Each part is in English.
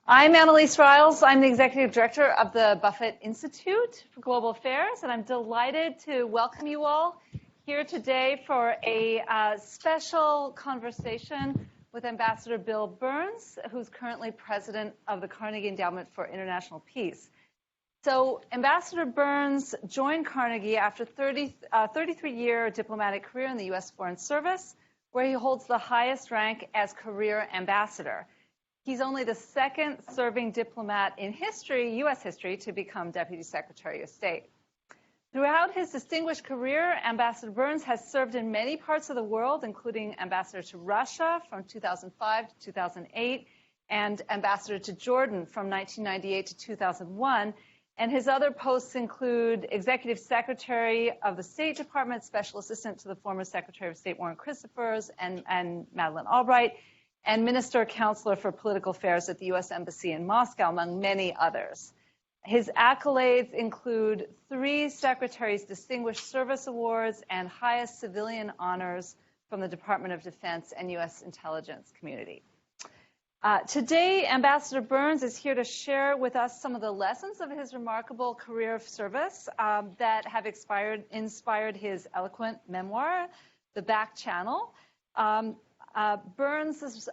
I'm Annelise Riles. I'm the Executive Director of the Buffett Institute for Global Affairs, and I'm delighted to welcome you all here today for a special conversation with Ambassador Bill Burns, who's currently President of the Carnegie Endowment for International Peace. So Ambassador Burns joined Carnegie after a 33-year diplomatic career in the U.S. Foreign Service, where he holds the highest rank as career ambassador. He's only the second serving diplomat in history, U.S. history, to become Deputy Secretary of State. Throughout his distinguished career, Ambassador Burns has served in many parts of the world, including Ambassador to Russia from 2005 to 2008, and Ambassador to Jordan from 1998 to 2001. And his other posts include Executive Secretary of the State Department, Special Assistant to the former Secretary of State Warren Christophers and Madeleine Albright, and Minister Counselor for Political Affairs at the U.S. Embassy in Moscow, among many others. His accolades include 3 Secretary's Distinguished Service Awards and highest civilian honors from the Department of Defense and U.S. intelligence community. Today, Ambassador Burns is here to share with us some of the lessons of his remarkable career of service that have inspired his eloquent memoir, The Back Channel. Burns'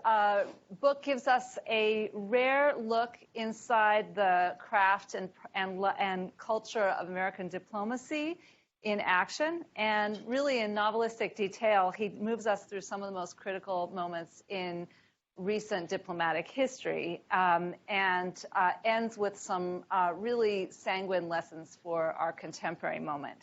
book gives us a rare look inside the craft and culture of American diplomacy in action, and really in novelistic detail, he moves us through some of the most critical moments in recent diplomatic history, and ends with some really sanguine lessons for our contemporary moment.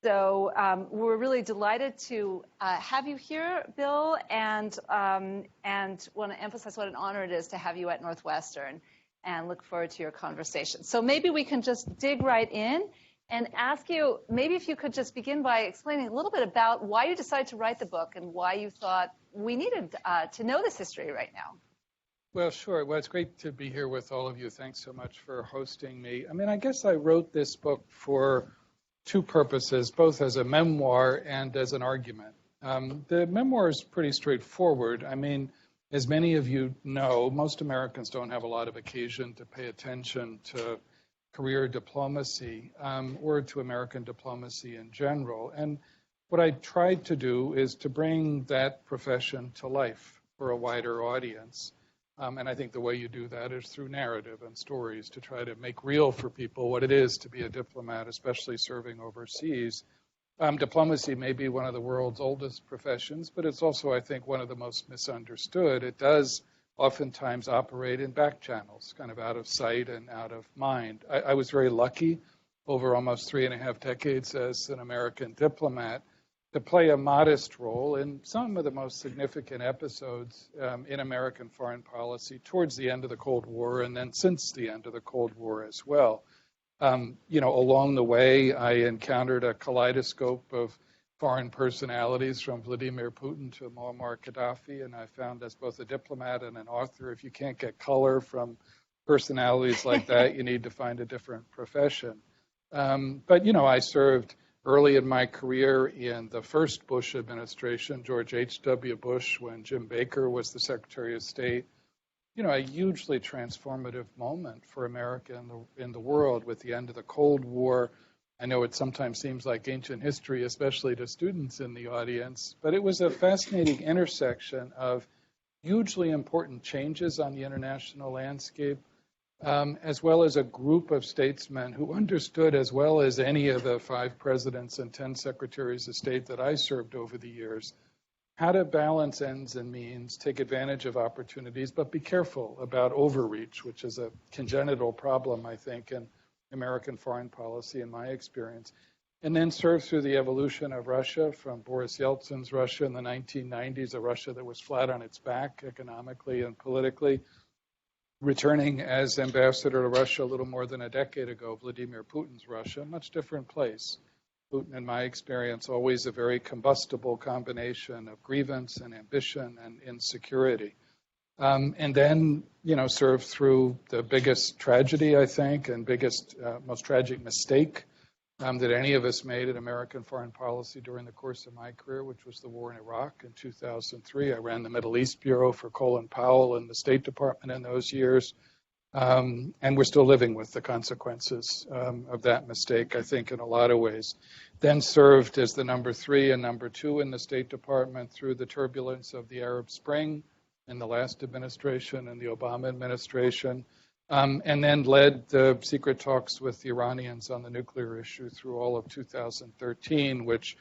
So we're really delighted to have you here, Bill, and want to emphasize what an honor it is to have you at Northwestern, and look forward to your conversation. So maybe we can just dig right in and ask you, maybe if you could just begin by explaining a little bit about why you decided to write the book and why you thought we needed to know this history right now. Well, sure. Well, it's great to be here with all of you. Thanks so much for hosting me. I mean, I guess I wrote this book for 2 purposes, both as a memoir and as an argument. The memoir is pretty straightforward. I mean, as many of you know, most Americans don't have a lot of occasion to pay attention to career diplomacy or to American diplomacy in general. And what I tried to do is to bring that profession to life for a wider audience. And I think the way you do that is through narrative and stories, to try to make real for people what it is to be a diplomat, especially serving overseas. Diplomacy may be one of the world's oldest professions, but it's also, I think, one of the most misunderstood. It does oftentimes operate in back channels, kind of out of sight and out of mind. I was very lucky over almost 3.5 decades as an American diplomat to play a modest role in some of the most significant episodes in American foreign policy towards the end of the Cold War, and then since the end of the Cold War as well. Along the way, I encountered a kaleidoscope of foreign personalities, from Vladimir Putin to Muammar Gaddafi, and I found, as both a diplomat and an author, if you can't get color from personalities like that, you need to find a different profession. But I served early in my career in the first Bush administration, George H.W. Bush, when Jim Baker was the Secretary of State. A hugely transformative moment for America in the world with the end of the Cold War. I know it sometimes seems like ancient history, especially to students in the audience, but it was a fascinating intersection of hugely important changes on the international landscape, as well as a group of statesmen who understood, as well as any of the 5 presidents and 10 secretaries of state that I served over the years, how to balance ends and means, take advantage of opportunities, but be careful about overreach, which is a congenital problem, I think, in American foreign policy, in my experience. And then served through the evolution of Russia, from Boris Yeltsin's Russia in the 1990s, a Russia that was flat on its back economically and politically, returning as ambassador to Russia a little more than a decade ago, Vladimir Putin's Russia, a much different place. Putin, in my experience, always a very combustible combination of grievance and ambition and insecurity. And then, served through the biggest tragedy, I think, and most tragic mistake that any of us made in American foreign policy during the course of my career, which was the war in Iraq in 2003. I ran the Middle East Bureau for Colin Powell in the State Department in those years. And we're still living with the consequences of that mistake, I think, in a lot of ways. Then served as the number 3 and number 2 in the State Department through the turbulence of the Arab Spring in the last administration and the Obama administration. And then led the secret talks with the Iranians on the nuclear issue through all of 2013, which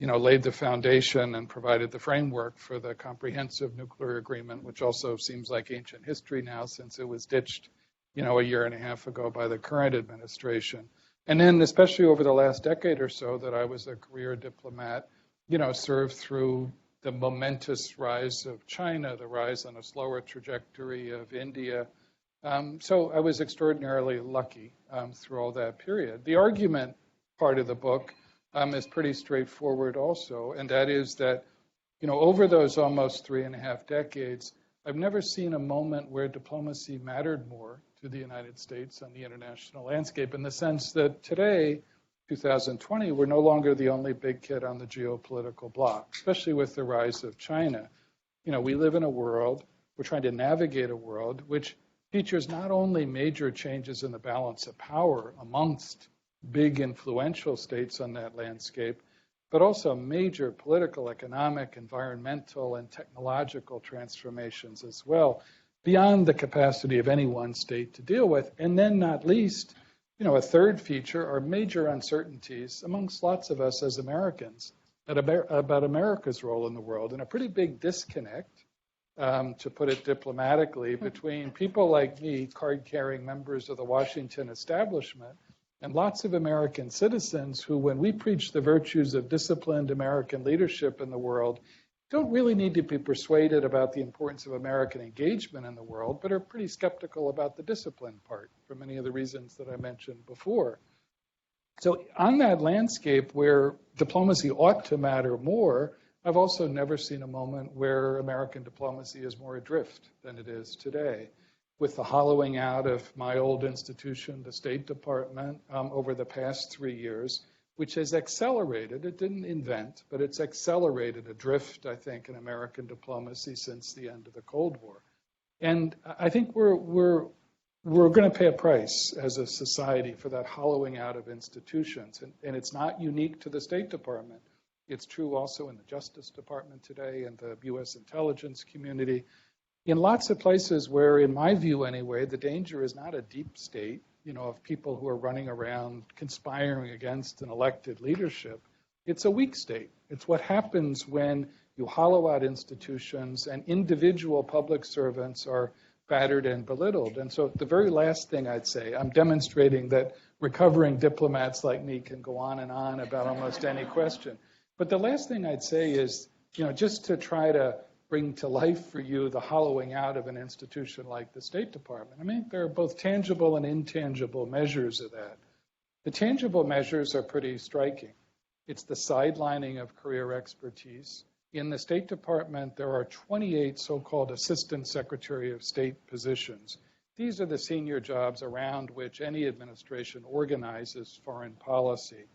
laid the foundation and provided the framework for the comprehensive nuclear agreement, which also seems like ancient history now since it was ditched, a year and a half ago by the current administration. And then, especially over the last decade or so that I was a career diplomat, served through the momentous rise of China, the rise on a slower trajectory of India. So I was extraordinarily lucky through all that period. The argument part of the book is pretty straightforward also, and that is that, over those almost 3.5 decades, I've never seen a moment where diplomacy mattered more to the United States on the international landscape, in the sense that today, 2020, we're no longer the only big kid on the geopolitical block, especially with the rise of China. We live in a world, we're trying to navigate a world which features not only major changes in the balance of power amongst big influential states on that landscape, but also major political, economic, environmental, and technological transformations as well, beyond the capacity of any one state to deal with. And then not least, a third feature are major uncertainties amongst lots of us as Americans about America's role in the world, and a pretty big disconnect, to put it diplomatically, between people like me, card-carrying members of the Washington establishment, and lots of American citizens who, when we preach the virtues of disciplined American leadership in the world, don't really need to be persuaded about the importance of American engagement in the world, but are pretty skeptical about the discipline part for many of the reasons that I mentioned before. So on that landscape where diplomacy ought to matter more, I've also never seen a moment where American diplomacy is more adrift than it is today. With the hollowing out of my old institution, the State Department, over the past 3 years, which has accelerated, it didn't invent, but it's accelerated a drift, I think, in American diplomacy since the end of the Cold War. And I think we're going to pay a price as a society for that hollowing out of institutions. And it's not unique to the State Department. It's true also in the Justice Department today and the U.S. intelligence community. In lots of places where, in my view anyway, the danger is not a deep state, of people who are running around conspiring against an elected leadership. It's a weak state. It's what happens when you hollow out institutions and individual public servants are battered and belittled. And so the very last thing I'd say, I'm demonstrating that recovering diplomats like me can go on and on about almost any question. But the last thing I'd say is, just to try to bring to life for you the hollowing out of an institution like the State Department. I mean, there are both tangible and intangible measures of that. The tangible measures are pretty striking. It's the sidelining of career expertise. In the State Department, there are 28 so-called Assistant Secretary of State positions. These are the senior jobs around which any administration organizes foreign policy.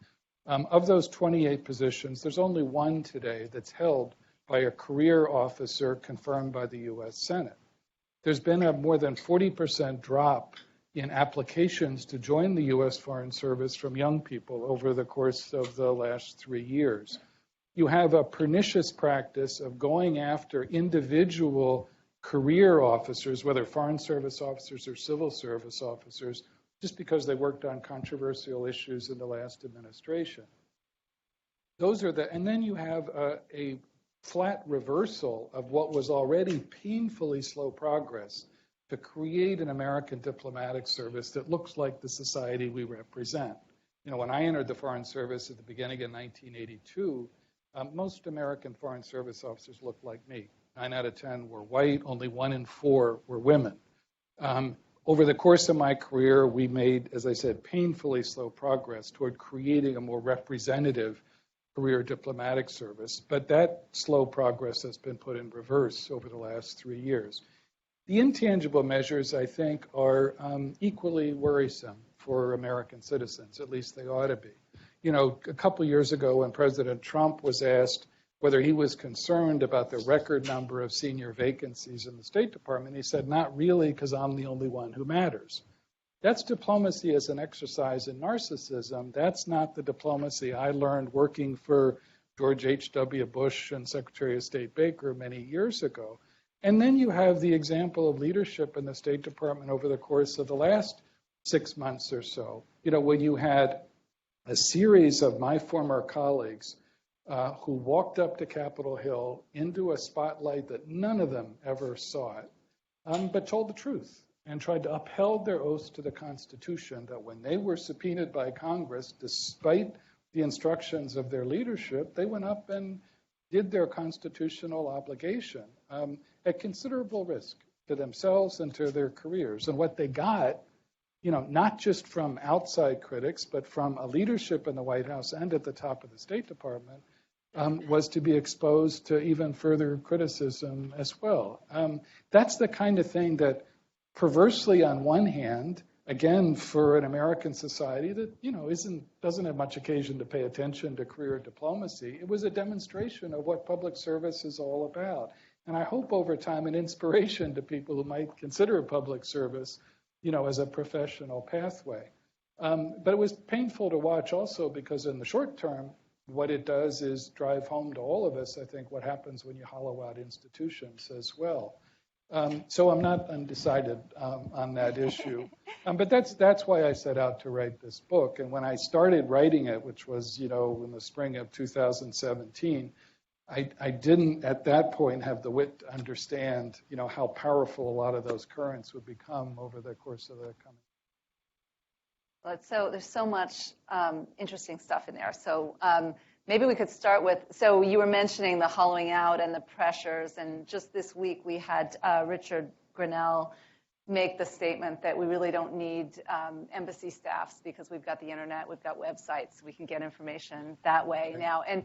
Of those 28 positions, there's only one today that's held by a career officer confirmed by the U.S. Senate. There's been a more than 40% drop in applications to join the U.S. Foreign Service from young people over the course of the last 3 years. You have a pernicious practice of going after individual career officers, whether Foreign Service officers or civil service officers, just because they worked on controversial issues in the last administration. And then you have a flat reversal of what was already painfully slow progress to create an American diplomatic service that looks like the society we represent. When I entered the Foreign Service at the beginning of 1982, most American Foreign Service officers looked like me. 9 out of 10 were white, only 1 in 4 were women. Over the course of my career, we made, as I said, painfully slow progress toward creating a more representative career diplomatic service, but that slow progress has been put in reverse over the last 3 years. The intangible measures, I think, are equally worrisome for American citizens, at least they ought to be. A couple years ago when President Trump was asked, whether he was concerned about the record number of senior vacancies in the State Department. He said, not really, because I'm the only one who matters. That's diplomacy as an exercise in narcissism. That's not the diplomacy I learned working for George H.W. Bush and Secretary of State Baker many years ago. And then you have the example of leadership in the State Department over the course of the last 6 months or so, when you had a series of my former colleagues who walked up to Capitol Hill into a spotlight that none of them ever saw it, but told the truth and tried to uphold their oaths to the Constitution that when they were subpoenaed by Congress, despite the instructions of their leadership, they went up and did their constitutional obligation at considerable risk to themselves and to their careers. And what they got, not just from outside critics, but from a leadership in the White House and at the top of the State Department, was to be exposed to even further criticism as well. That's the kind of thing that perversely, on one hand, again, for an American society that, doesn't have much occasion to pay attention to career diplomacy, it was a demonstration of what public service is all about. And I hope over time an inspiration to people who might consider public service, as a professional pathway. But it was painful to watch also because in the short term, what it does is drive home to all of us, I think, what happens when you hollow out institutions as well. So I'm not undecided on that issue. But that's why I set out to write this book. And when I started writing it, which was, in the spring of 2017, I didn't at that point have the wit to understand, how powerful a lot of those currents would become over the course of the coming. Well, there's so much interesting stuff in there. So maybe we could start with, so you were mentioning the hollowing out and the pressures, and just this week we had Richard Grenell make the statement that we really don't need embassy staffs because we've got the internet, we've got websites, we can get information that way now. And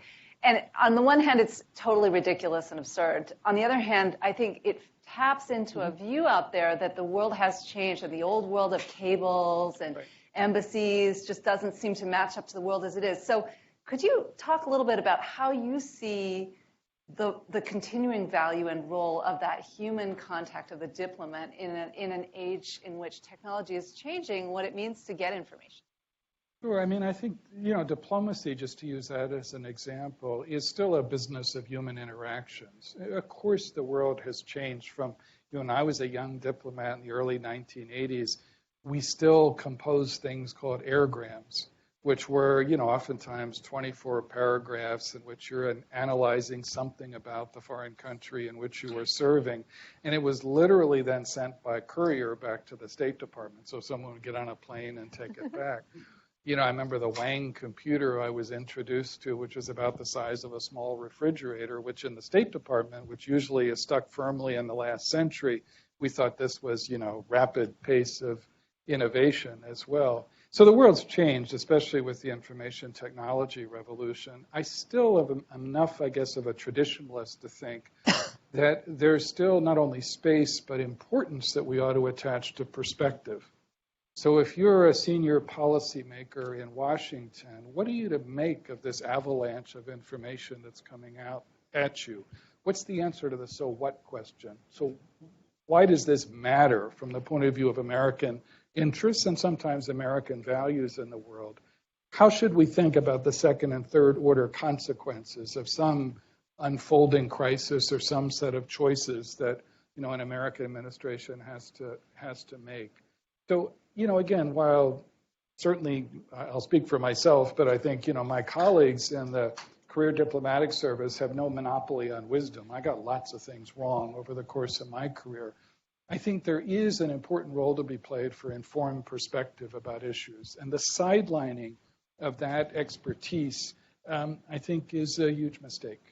on the one hand, it's totally ridiculous and absurd. On the other hand, I think it taps into a view out there that the world has changed, and the old world of cables and embassies just doesn't seem to match up to the world as it is. So could you talk a little bit about how you see the continuing value and role of that human contact of the diplomat in an age in which technology is changing what it means to get information? Sure. I think, diplomacy, just to use that as an example, is still a business of human interactions. Of course, the world has changed from, when I was a young diplomat in the early 1980s, we still composed things called airgrams, which were, oftentimes 24 paragraphs in which you're analyzing something about the foreign country in which you were serving. And it was literally then sent by courier back to the State Department. So someone would get on a plane and take it back. I remember the Wang computer I was introduced to, which was about the size of a small refrigerator, which in the State Department, which usually is stuck firmly in the last century, we thought this was, rapid pace of innovation as well. So the world's changed, especially with the information technology revolution. I still have enough, I guess, of a traditionalist to think that there's still not only space, but importance that we ought to attach to perspective. So if you're a senior policymaker in Washington, what are you to make of this avalanche of information that's coming out at you? What's the answer to the so what question? So why does this matter from the point of view of American interests and sometimes American values in the world? How should we think about the second and third order consequences of some unfolding crisis or some set of choices that an American administration has to make? So again, while certainly I'll speak for myself, but I think my colleagues in the career diplomatic service have no monopoly on wisdom. I got lots of things wrong over the course of my career. I think there is an important role to be played for informed perspective about issues. And the sidelining of that expertise, I think, is a huge mistake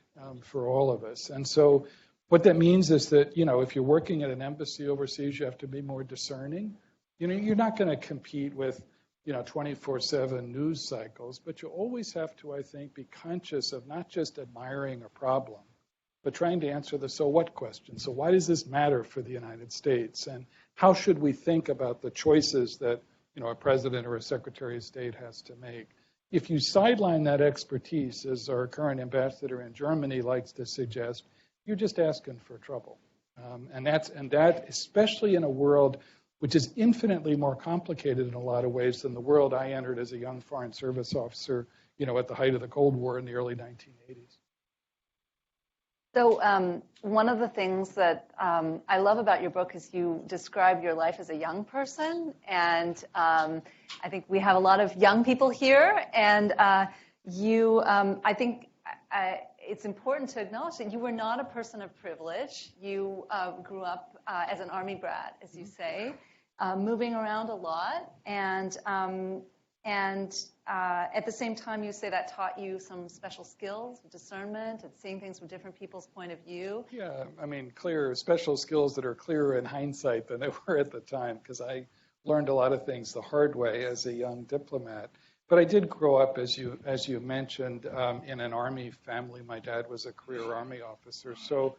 for all of us. And so what that means is that, if you're working at an embassy overseas, you have to be more discerning. You're not going to compete with, 24/7 news cycles, but you always have to, I think, be conscious of not just admiring a problem, but trying to answer the so what question. So why does this matter for the United States? And how should we think about the choices that, a president or a secretary of state has to make? if you sideline that expertise, as our current ambassador in Germany likes to suggest, you're just asking for trouble. And that, especially in a world which is infinitely more complicated in a lot of ways than the world I entered as a young Foreign Service officer, at the height of the Cold War in the early 1980s. So one of the things that I love about your book is you describe your life as a young person, and I think we have a lot of young people here, and I think it's important to acknowledge that you were not a person of privilege. You grew up as an Army brat, as you say, moving around a lot, and at the same time, you say that taught you some special skills, discernment, and seeing things from different people's point of view. Yeah, I mean, special skills that are clearer in hindsight than they were at the time, because I learned a lot of things the hard way as a young diplomat. But I did grow up, as you mentioned, in an Army family. My dad was a career Army officer. So,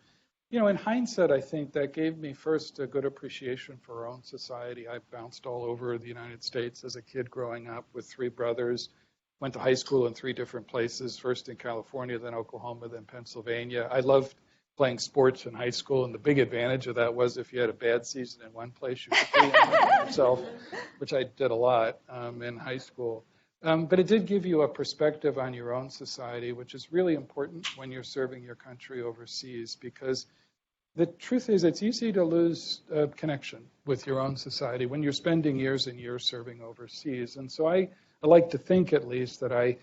in hindsight, I think that gave me first a good appreciation for our own society. I bounced all over the United States as a kid growing up with 3 brothers. Went to high school in 3 different places, first in California, then Oklahoma, then Pennsylvania. I loved playing sports in high school, and the big advantage of that was if you had a bad season in one place, you could be in yourself, which I did a lot in high school. But it did give you a perspective on your own society, which is really important when you're serving your country overseas, because the truth is it's easy to lose connection with your own society when you're spending years and years serving overseas. And so I like to think, at least, that I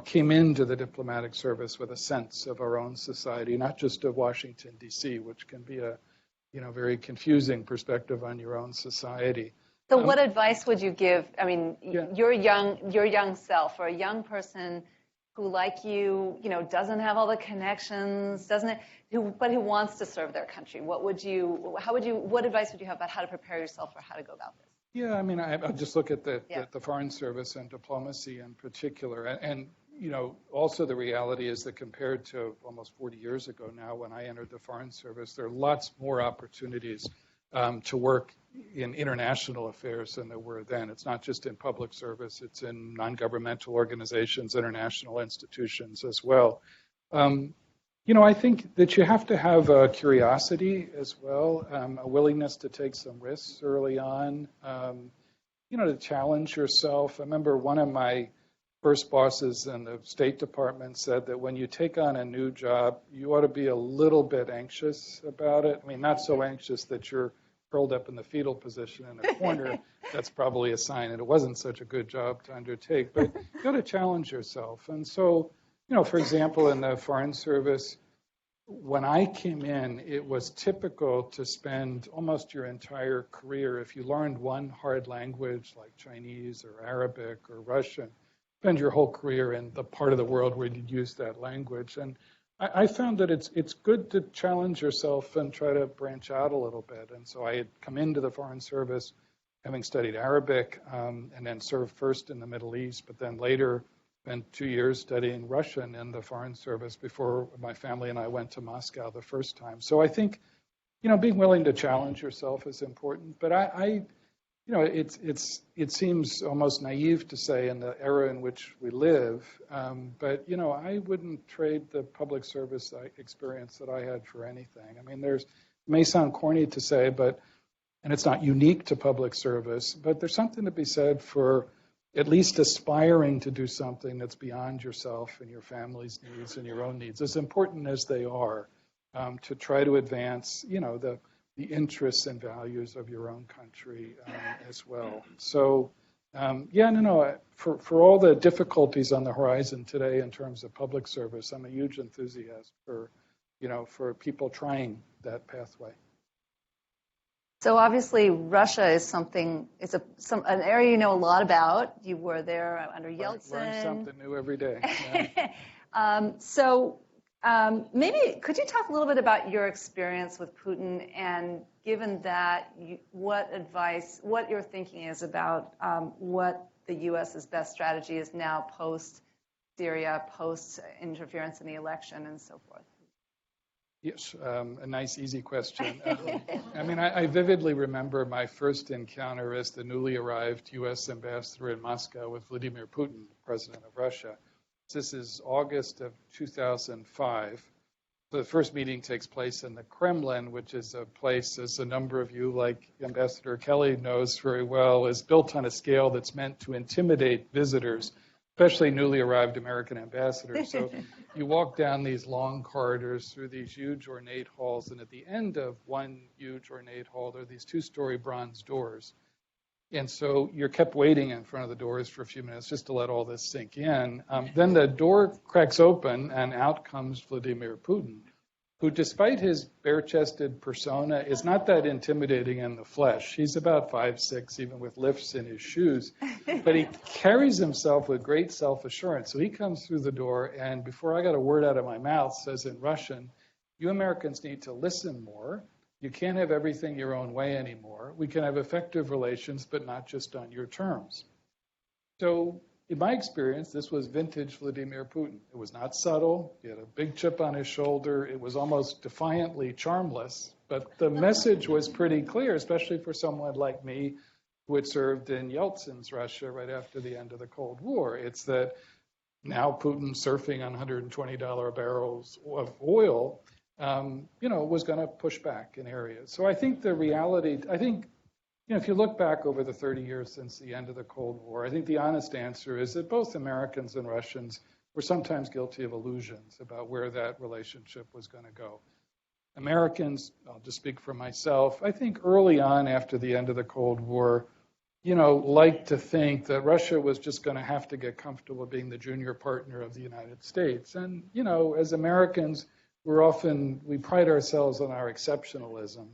came into the diplomatic service with a sense of our own society, not just of Washington, D.C., which can be a very confusing perspective on your own society. So what advice would you give? I mean, your young self, or a young person who, like you, doesn't have all the connections, but who wants to serve their country. What advice would you have about how to prepare yourself or how to go about this? Yeah, I mean, I'll just look at the Foreign Service and diplomacy in particular. And also the reality is that compared to almost 40 years ago now, when I entered the Foreign Service, there are lots more opportunities to work in international affairs than there were then. It's not just in public service, it's in non-governmental organizations, international institutions as well. I think that you have to have a curiosity as well, a willingness to take some risks early on, to challenge yourself. I remember one of my first bosses in the State Department said that when you take on a new job, you ought to be a little bit anxious about it. I mean, not so anxious that you're curled up in the fetal position in a corner. That's probably a sign that it wasn't such a good job to undertake. But you got to challenge yourself. And so, for example, in the Foreign Service, when I came in, it was typical to spend almost your entire career, if you learned one hard language like Chinese or Arabic or Russian, spend your whole career in the part of the world where you'd use that language. And I found that it's good to challenge yourself and try to branch out a little bit. And so I had come into the Foreign Service having studied Arabic and then served first in the Middle East, but then later spent 2 years studying Russian in the Foreign Service before my family and I went to Moscow the first time. So I think, being willing to challenge yourself is important. But it seems almost naive to say in the era in which we live, but I wouldn't trade the public service experience that I had for anything. I mean, it may sound corny to say, and it's not unique to public service, but there's something to be said for at least aspiring to do something that's beyond yourself and your family's needs and your own needs, as important as they are, to try to advance, the interests and values of your own country as well. So, for all the difficulties on the horizon today in terms of public service, I'm a huge enthusiast for people trying that pathway. So obviously, Russia is an area you know a lot about. You were there under Yeltsin. Learn something new every day. Yeah. Maybe could you talk a little bit about your experience with Putin, and given that, what your thinking is about what the U.S.'s best strategy is now post-Syria, post-interference in the election, and so forth? Yes, a nice, easy question. I mean, I vividly remember my first encounter as the newly arrived U.S. ambassador in Moscow with Vladimir Putin, president of Russia. This is August of 2005. The first meeting takes place in the Kremlin, which is a place, as a number of you, like Ambassador Kelly knows very well, is built on a scale that's meant to intimidate visitors, especially newly arrived American ambassadors. So you walk down these long corridors through these huge ornate halls, and at the end of one huge ornate hall, there are these two-story bronze doors. And so you're kept waiting in front of the doors for a few minutes just to let all this sink in. Then the door cracks open, and out comes Vladimir Putin, who, despite his bare-chested persona, is not that intimidating in the flesh. He's about 5'6", even with lifts in his shoes. But he carries himself with great self-assurance. So he comes through the door, and before I got a word out of my mouth, says in Russian, "You Americans need to listen more. You can't have everything your own way anymore. We can have effective relations, but not just on your terms." So in my experience, this was vintage Vladimir Putin. It was not subtle. He had a big chip on his shoulder. It was almost defiantly charmless. But the message was pretty clear, especially for someone like me who had served in Yeltsin's Russia right after the end of the Cold War. It's that now Putin, surfing on $120 barrels of oil, was going to push back in areas. So I think the reality, if you look back over the 30 years since the end of the Cold War, I think the honest answer is that both Americans and Russians were sometimes guilty of illusions about where that relationship was going to go. Americans, I'll just speak for myself, I think early on after the end of the Cold War, liked to think that Russia was just going to have to get comfortable being the junior partner of the United States. And, as Americans, we pride ourselves on our exceptionalism.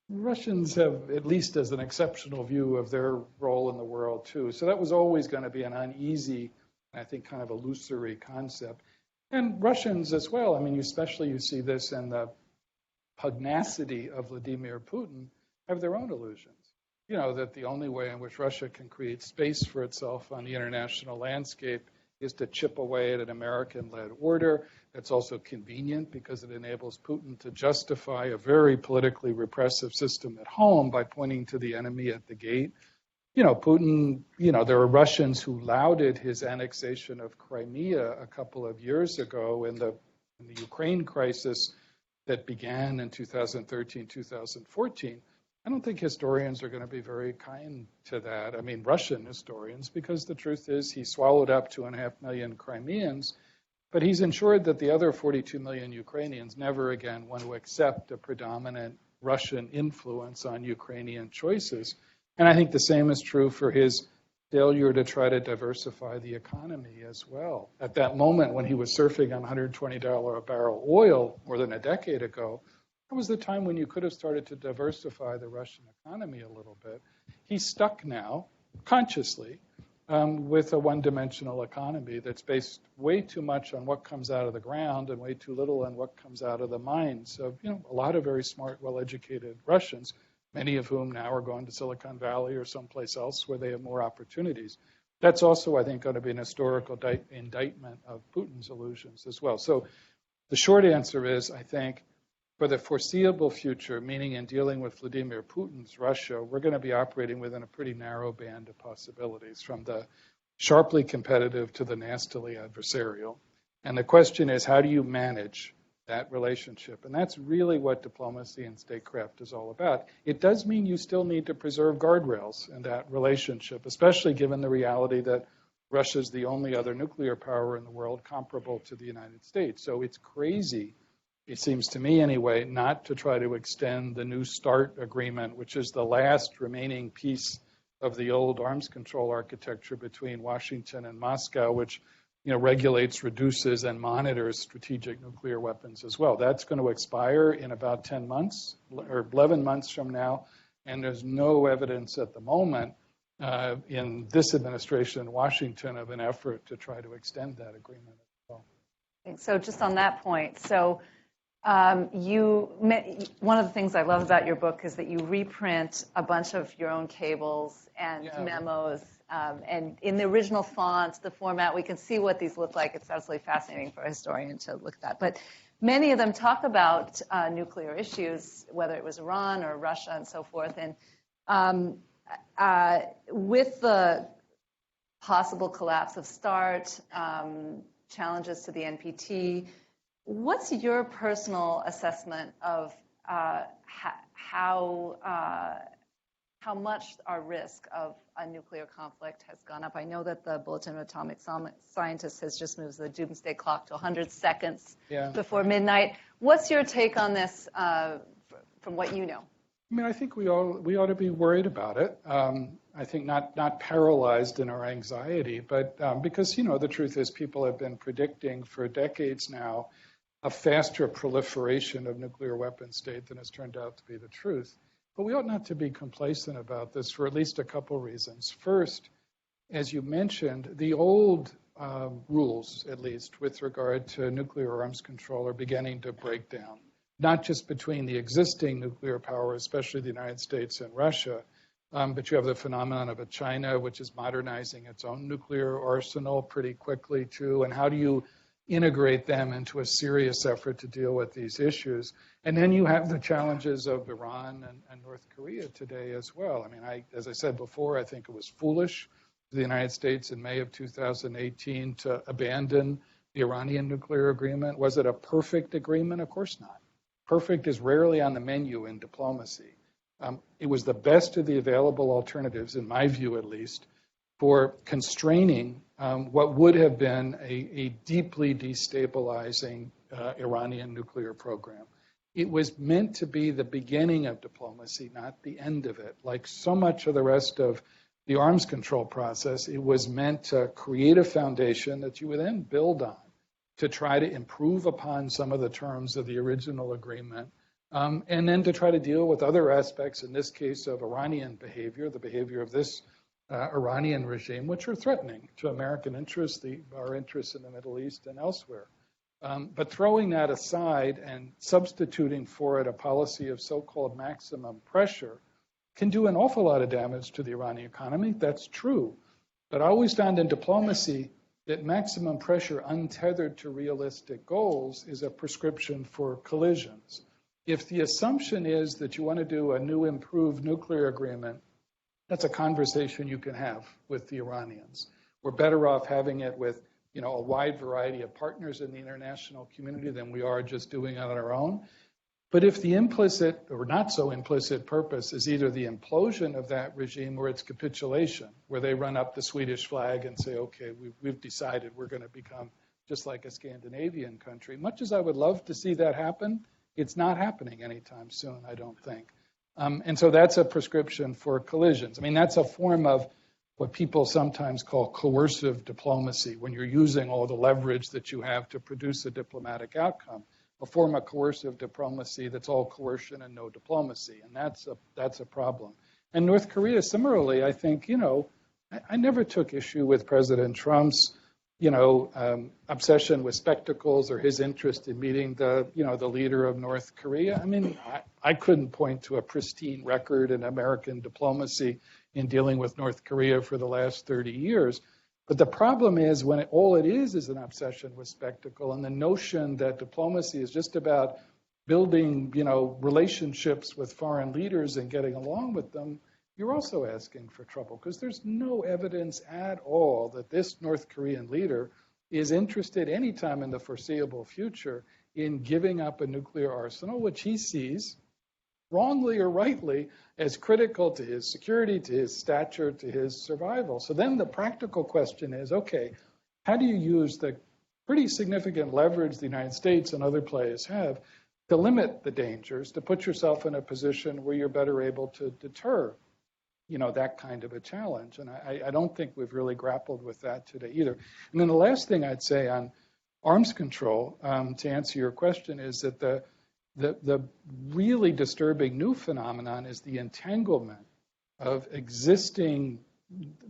Russians have at least as an exceptional view of their role in the world, too. So that was always going to be an uneasy, I think, kind of illusory concept. And Russians as well. I mean, especially you see this in the pugnacity of Vladimir Putin, have their own illusions. That the only way in which Russia can create space for itself on the international landscape is to chip away at an American-led order. It's also convenient because it enables Putin to justify a very politically repressive system at home by pointing to the enemy at the gate. Putin, there are Russians who lauded his annexation of Crimea a couple of years ago in the Ukraine crisis that began in 2013, 2014. I don't think historians are going to be very kind to that. I mean, Russian historians, because the truth is he swallowed up 2.5 million Crimeans, but he's ensured that the other 42 million Ukrainians never again want to accept a predominant Russian influence on Ukrainian choices. And I think the same is true for his failure to try to diversify the economy as well. At that moment when he was surfing on $120 a barrel oil more than a decade ago, that was the time when you could have started to diversify the Russian economy a little bit. He's stuck now, consciously, with a one-dimensional economy that's based way too much on what comes out of the ground and way too little on what comes out of the mines of a lot of very smart, well-educated Russians, many of whom now are going to Silicon Valley or someplace else where they have more opportunities. That's also, I think, going to be an historical indictment of Putin's illusions as well. So the short answer is, I think, for the foreseeable future, meaning in dealing with Vladimir Putin's Russia, we're going to be operating within a pretty narrow band of possibilities, from the sharply competitive to the nastily adversarial. And the question is, how do you manage that relationship? And that's really what diplomacy and statecraft is all about. It does mean you still need to preserve guardrails in that relationship, especially given the reality that Russia is the only other nuclear power in the world comparable to the United States. So it's crazy, it seems to me anyway, not to try to extend the New START agreement, which is the last remaining piece of the old arms control architecture between Washington and Moscow, which regulates, reduces, and monitors strategic nuclear weapons as well. That's going to expire in about 10 months or 11 months from now, and there's no evidence at the moment in this administration in Washington of an effort to try to extend that agreement as well. So just on that point, one of the things I love about your book is that you reprint a bunch of your own cables and memos, and in the original font, the format, we can see what these look like. It's absolutely fascinating for a historian to look at that. But many of them talk about nuclear issues, whether it was Iran or Russia and so forth. And with the possible collapse of START, challenges to the NPT, what's your personal assessment of how much our risk of a nuclear conflict has gone up? I know that the Bulletin of Atomic Scientists has just moved the doomsday clock to 100 seconds before midnight. What's your take on this from what you know? I mean, I think we ought to be worried about it. I think not paralyzed in our anxiety, but because, the truth is people have been predicting for decades now a faster proliferation of nuclear weapon state than has turned out to be the truth. But we ought not to be complacent about this for at least a couple reasons. First, as you mentioned, the old rules, at least, with regard to nuclear arms control are beginning to break down, not just between the existing nuclear powers, especially the United States and Russia, but you have the phenomenon of China, which is modernizing its own nuclear arsenal pretty quickly, too. And how do you integrate them into a serious effort to deal with these issues? And then you have the challenges of Iran and North Korea today as well. I mean, as I said before, I think it was foolish for the United States in May of 2018 to abandon the Iranian nuclear agreement. Was it a perfect agreement? Of course not. Perfect is rarely on the menu in diplomacy. It was the best of the available alternatives, in my view at least, for constraining what would have been a deeply destabilizing Iranian nuclear program. It was meant to be the beginning of diplomacy, not the end of it. Like so much of the rest of the arms control process, it was meant to create a foundation that you would then build on to try to improve upon some of the terms of the original agreement, and then to try to deal with other aspects, in this case of Iranian behavior, the behavior of this Iranian regime, which are threatening to American interests, our interests in the Middle East and elsewhere. But throwing that aside and substituting for it a policy of so-called maximum pressure can do an awful lot of damage to the Iranian economy. That's true. But I always found in diplomacy that maximum pressure untethered to realistic goals is a prescription for collisions. If the assumption is that you want to do a new improved nuclear agreement, that's a conversation you can have with the Iranians. We're better off having it with a wide variety of partners in the international community than we are just doing it on our own. But if the implicit or not so implicit purpose is either the implosion of that regime or its capitulation, where they run up the Swedish flag and say, okay, we've decided we're going to become just like a Scandinavian country. Much as I would love to see that happen, it's not happening anytime soon, I don't think. And so that's a prescription for collisions. I mean, that's a form of what people sometimes call coercive diplomacy, when you're using all the leverage that you have to produce a diplomatic outcome, a form of coercive diplomacy that's all coercion and no diplomacy. And that's a problem. And North Korea, similarly, I think, I never took issue with President Trump's, obsession with spectacles or his interest in meeting the leader of North Korea. I mean, I couldn't point to a pristine record in American diplomacy in dealing with North Korea for the last 30 years. But the problem is when all it is an obsession with spectacle, and the notion that diplomacy is just about building, relationships with foreign leaders and getting along with them, you're also asking for trouble, because there's no evidence at all that this North Korean leader is interested anytime in the foreseeable future in giving up a nuclear arsenal, which he sees, wrongly or rightly, as critical to his security, to his stature, to his survival. So then the practical question is, okay, how do you use the pretty significant leverage the United States and other players have to limit the dangers, to put yourself in a position where you're better able to deter that kind of a challenge? And I don't think we've really grappled with that today either. And then the last thing I'd say on arms control, to answer your question, is that the really disturbing new phenomenon is the entanglement of existing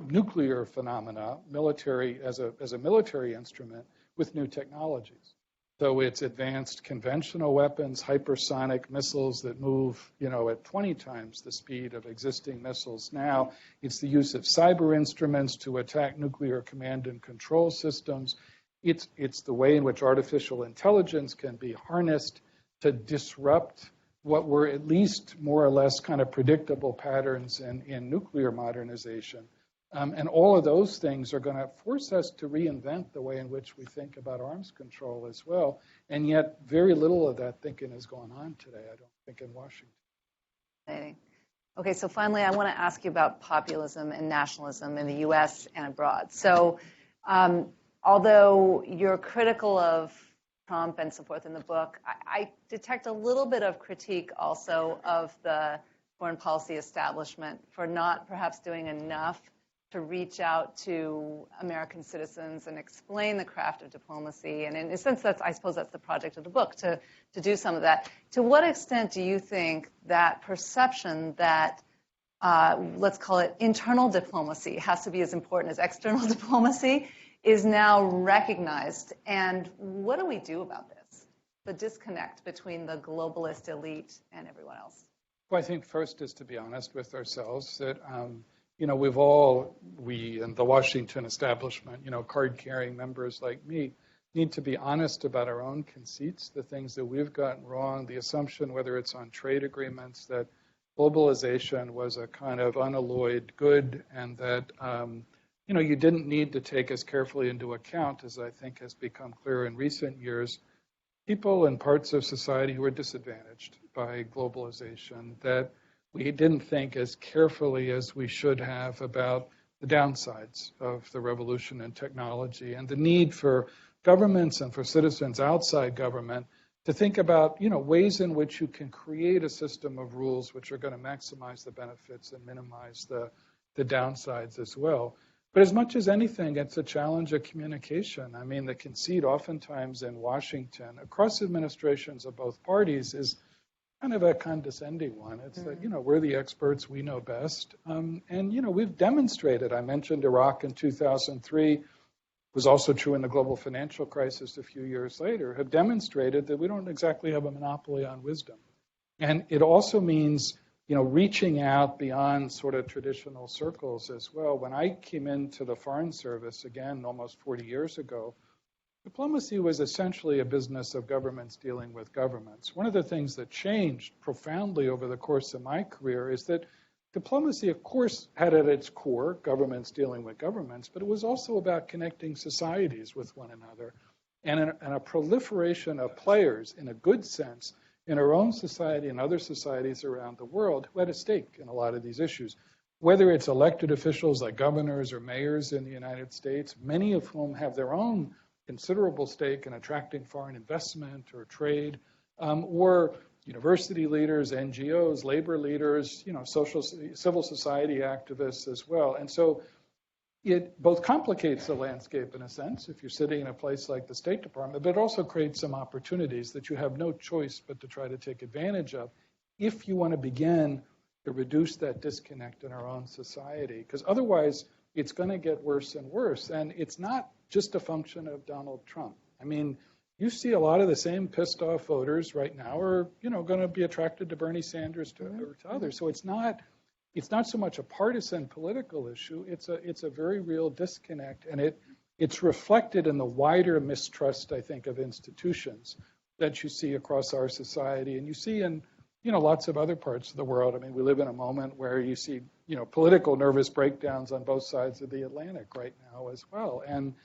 nuclear phenomena, military as a military instrument, with new technologies. So it's advanced conventional weapons, hypersonic missiles that move, at 20 times the speed of existing missiles now. It's the use of cyber instruments to attack nuclear command and control systems. It's the way in which artificial intelligence can be harnessed to disrupt what were at least more or less kind of predictable patterns in nuclear modernization. And all of those things are going to force us to reinvent the way in which we think about arms control as well. And yet very little of that thinking is going on today, I don't think, in Washington. Okay, so finally, I want to ask you about populism and nationalism in the U.S. and abroad. So although you're critical of Trump and so forth in the book, I detect a little bit of critique also of the foreign policy establishment for not perhaps doing enough to reach out to American citizens and explain the craft of diplomacy. And in a sense, I suppose that's the project of the book, to do some of that. To what extent do you think that perception that, let's call it internal diplomacy, has to be as important as external diplomacy, is now recognized? And what do we do about this, the disconnect between the globalist elite and everyone else? Well, I think first is to be honest with ourselves that, we in the Washington establishment, card-carrying members like me, need to be honest about our own conceits, the things that we've gotten wrong, the assumption, whether it's on trade agreements, that globalization was a kind of unalloyed good, and that you didn't need to take as carefully into account, as I think has become clear in recent years, people in parts of society who are disadvantaged by globalization, that we didn't think as carefully as we should have about the downsides of the revolution in technology and the need for governments and for citizens outside government to think about, ways in which you can create a system of rules which are going to maximize the benefits and minimize the downsides as well. But as much as anything, it's a challenge of communication. I mean, the conceit oftentimes in Washington, across administrations of both parties, is kind of a condescending one. It's that, we're the experts, we know best. And, we've demonstrated, I mentioned Iraq in 2003, was also true in the global financial crisis a few years later, have demonstrated that we don't exactly have a monopoly on wisdom. And it also means, reaching out beyond sort of traditional circles as well. When I came into the Foreign Service, again, almost 40 years ago, diplomacy was essentially a business of governments dealing with governments. One of the things that changed profoundly over the course of my career is that diplomacy, of course, had at its core governments dealing with governments, but it was also about connecting societies with one another and a proliferation of players, in a good sense, in our own society and other societies around the world who had a stake in a lot of these issues. Whether it's elected officials like governors or mayors in the United States, many of whom have their own considerable stake in attracting foreign investment or trade, or university leaders, NGOs, labor leaders, civil society activists as well. And so it both complicates the landscape in a sense, if you're sitting in a place like the State Department, but it also creates some opportunities that you have no choice but to try to take advantage of if you want to begin to reduce that disconnect in our own society. Because otherwise, it's going to get worse and worse. And it's not just a function of Donald Trump. I mean, you see a lot of the same pissed off voters right now are, going to be attracted to Bernie Sanders or to others. So it's not so much a partisan political issue. It's a very real disconnect, and it's reflected in the wider mistrust, I think, of institutions that you see across our society, and you see in lots of other parts of the world. I mean, we live in a moment where you see political nervous breakdowns on both sides of the Atlantic right now as well, and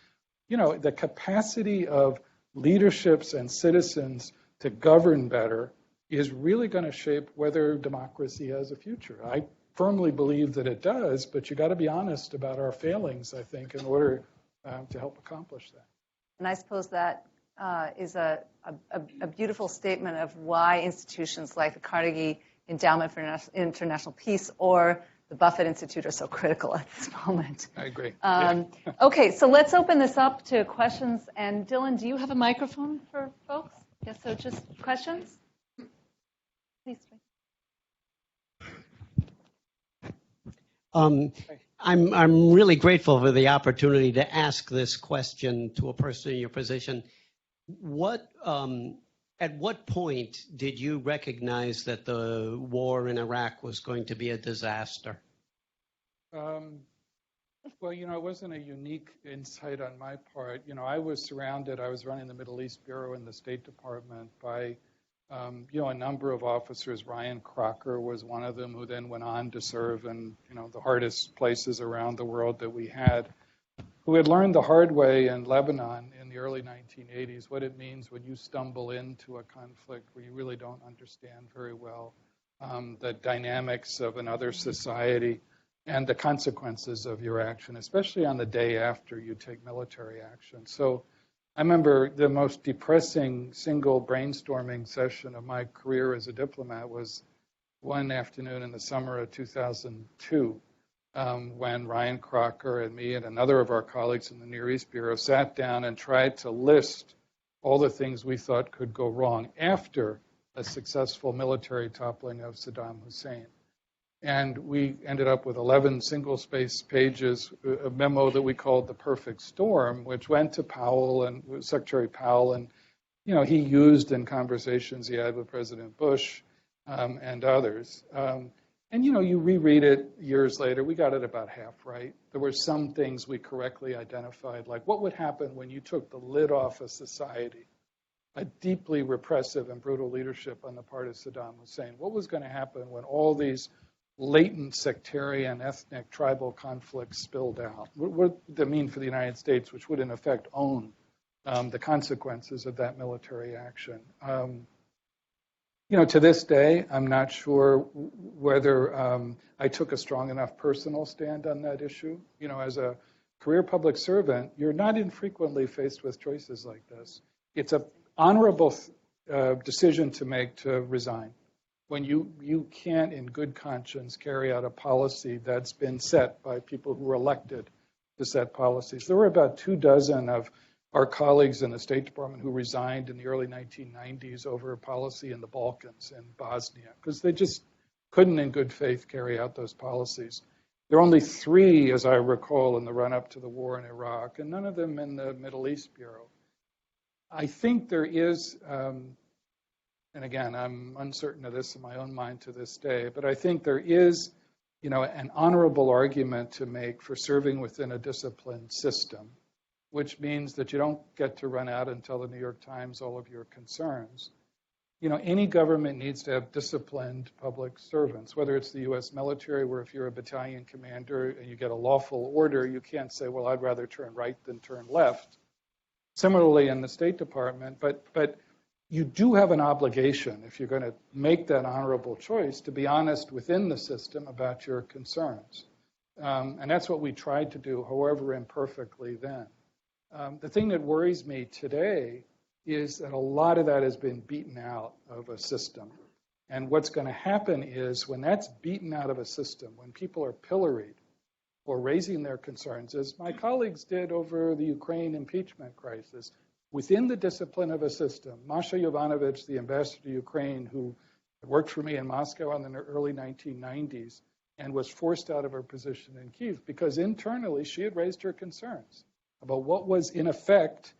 the capacity of leaderships and citizens to govern better is really going to shape whether democracy has a future. I firmly believe that it does, but you got to be honest about our failings, I think, in order to help accomplish that. And I suppose that is a beautiful statement of why institutions like the Carnegie Endowment for International Peace or the Buffett Institute are so critical at this moment. I agree. Okay, so let's open this up to questions. And Dylan, do you have a microphone for folks? Yes, so just questions? Please. I'm really grateful for the opportunity to ask this question to a person in your position. At what point did you recognize that the war in Iraq was going to be a disaster? Well, it wasn't a unique insight on my part. I was running the Middle East Bureau in the State Department by, a number of officers. Ryan Crocker was one of them, who then went on to serve in, the hardest places around the world that we had, who had learned the hard way in Lebanon in the early 1980s what it means when you stumble into a conflict where you really don't understand very well the dynamics of another society and the consequences of your action, especially on the day after you take military action. So I remember the most depressing single brainstorming session of my career as a diplomat was one afternoon in the summer of 2002, when Ryan Crocker and me and another of our colleagues in the Near East Bureau sat down and tried to list all the things we thought could go wrong after a successful military toppling of Saddam Hussein. And we ended up with 11 single-space pages, a memo that we called The Perfect Storm, which went to Secretary Powell, and he used in conversations he had with President Bush and others. And you reread it years later, we got it about half right. There were some things we correctly identified, like what would happen when you took the lid off a society, a deeply repressive and brutal leadership on the part of Saddam Hussein. What was going to happen when all these latent sectarian, ethnic, tribal conflicts spilled out? What would that mean for the United States, which would in effect own the consequences of that military action? To this day, I'm not sure whether I took a strong enough personal stand on that issue. As a career public servant, you're not infrequently faced with choices like this. It's an honorable decision to make to resign when you can't, in good conscience, carry out a policy that's been set by people who were elected to set policies. There were about 24 of our colleagues in the State Department who resigned in the early 1990s over a policy in the Balkans and Bosnia, because they just couldn't, in good faith, carry out those policies. There are only 3, as I recall, in the run-up to the war in Iraq, and none of them in the Middle East Bureau. I think there is, and again, I'm uncertain of this in my own mind to this day, but I think there is, an honorable argument to make for serving within a disciplined system, which means that you don't get to run out and tell the New York Times all of your concerns. Any government needs to have disciplined public servants, whether it's the U.S. military, where if you're a battalion commander and you get a lawful order, you can't say, well, I'd rather turn right than turn left. Similarly, in the State Department, but you do have an obligation, if you're going to make that honorable choice, to be honest within the system about your concerns. And that's what we tried to do, however imperfectly then. The thing that worries me today is that a lot of that has been beaten out of a system. And what's going to happen is when that's beaten out of a system, when people are pilloried or raising their concerns, as my colleagues did over the Ukraine impeachment crisis, within the discipline of a system, Masha Yovanovitch, the ambassador to Ukraine, who worked for me in Moscow in the early 1990s and was forced out of her position in Kyiv because internally she had raised her concerns about what was, in effect,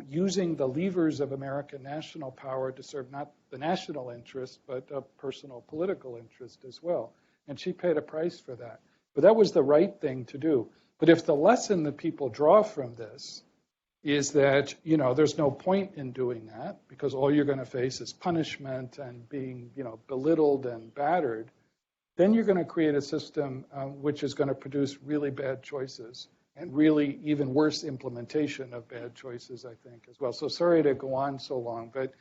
using the levers of American national power to serve not the national interest, but a personal political interest as well. And she paid a price for that. But that was the right thing to do. But if the lesson that people draw from this is that, there's no point in doing that because all you're going to face is punishment and being, belittled and battered, then you're going to create a system which is going to produce really bad choices and really even worse implementation of bad choices, I think, as well. So sorry to go on so long, but